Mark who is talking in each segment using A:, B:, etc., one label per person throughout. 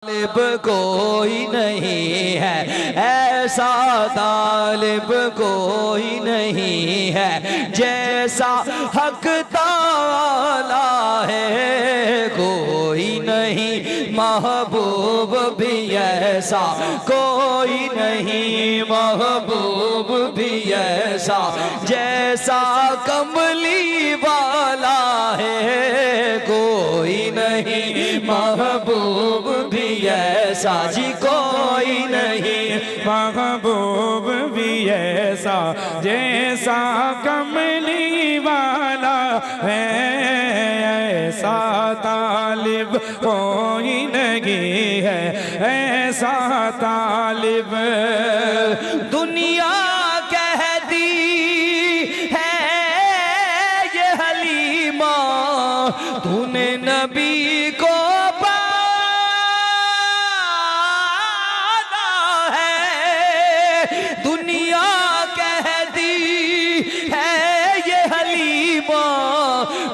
A: तालिब कोई नहीं है, ऐसा तालिब कोई नहीं है जैसा हक ताला है। कोई नहीं महबूब भी ऐसा, कोई नहीं महबूब भी ऐसा जैसा कमली वाला है। कोई नहीं महबूब भी ऐसा जी, कोई नहीं
B: महबूब भी ऐसा जैसा कमली वाला है। ऐसा तालिब कोई नहीं है, ऐसा तालिब।
A: दुनिया कहती है ये हलीमा तूने नबी को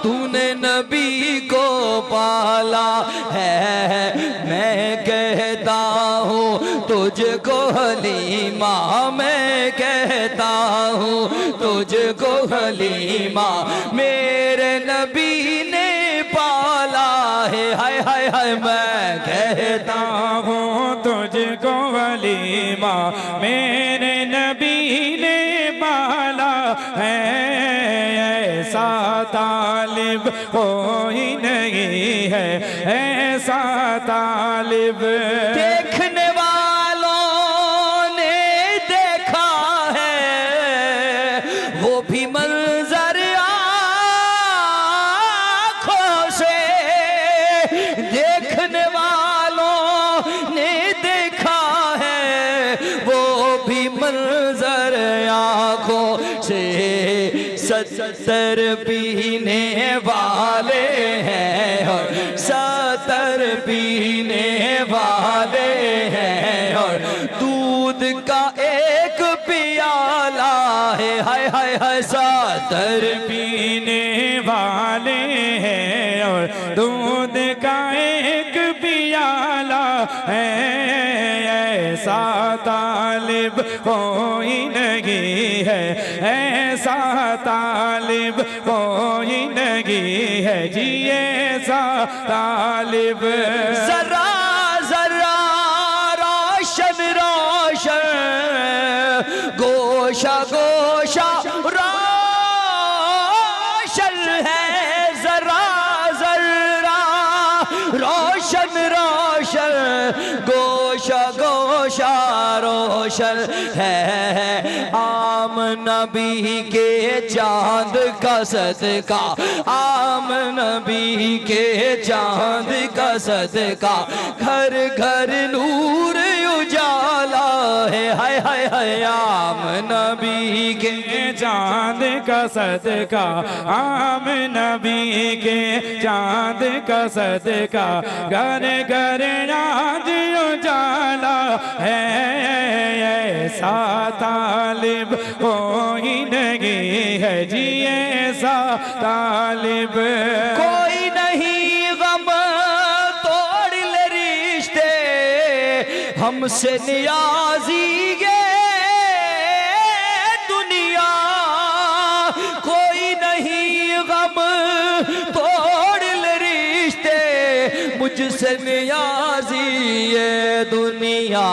A: तूने नबी को पाला है। मैं कहता हूँ तुझको हलीमा, मैं कहता हूँ तुझको हलीमा मेरे नबी ने पाला है। हाय हाय हाय मैं कहता
B: हूँ तुझको हलीमा मेरे नबी ने पाला है। ऐसा तालिब कोई नहीं है, ऐसा तालिब।
A: देखने वालों ने देखा है वो भी मंजर आँखों से, देखने वालों ने देखा है वो भी मंजर आँखों से। 70 पीने वाले हैं और 70 पीने वाले हैं और दूध का एक प्याला है। हाय हाय हाय 70
B: पीने वाले हैं और दूध का एक प्याला है। ऐसा तालिब कोई नहीं है, ऐसा तालिब कोई नहीं है जी, ऐसा तालिब।
A: जरा जरा रोशन रोशन गोशा गोशा रोशन है। जरा जरा रोशन रोशन गोशा गोशा रोशन है। आम नबी के चांद का सदका, आम नबी के चांद का सदका घर घर नूर उजाला है। हाय हाय हाय आम नबी के
B: चांद का सदका, आम नबी के चांद का सदका घर घर आज उजाला है। ऐसा तालिब कोई नहीं है जी, ऐसा तालिब।
A: कोई नहीं गम तोड़ ले रिश्ते हमसे नियाजी ये दुनिया। कोई नहीं गम तोड़ ले रिश्ते मुझसे नियाजी ये दुनिया।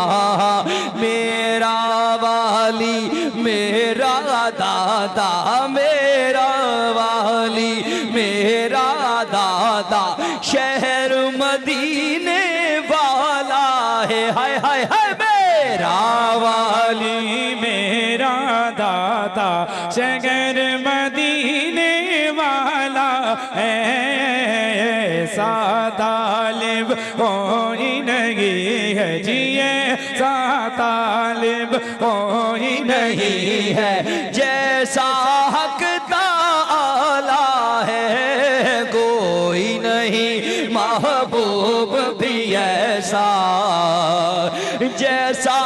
A: मेरा वाली मेरा दादा, मेरा वाली मेरा दादा शहर मदीने वाला है। हाय हाय हाय मेरा
B: वाली मेरा दाता शहर मदीने वाला है। ऐसा तालिब कोई नहीं है जी, ऐसा तालिब कोई
A: नहीं है जैसा हक ताला है। कोई नहीं महबूब भी ऐसा जैसा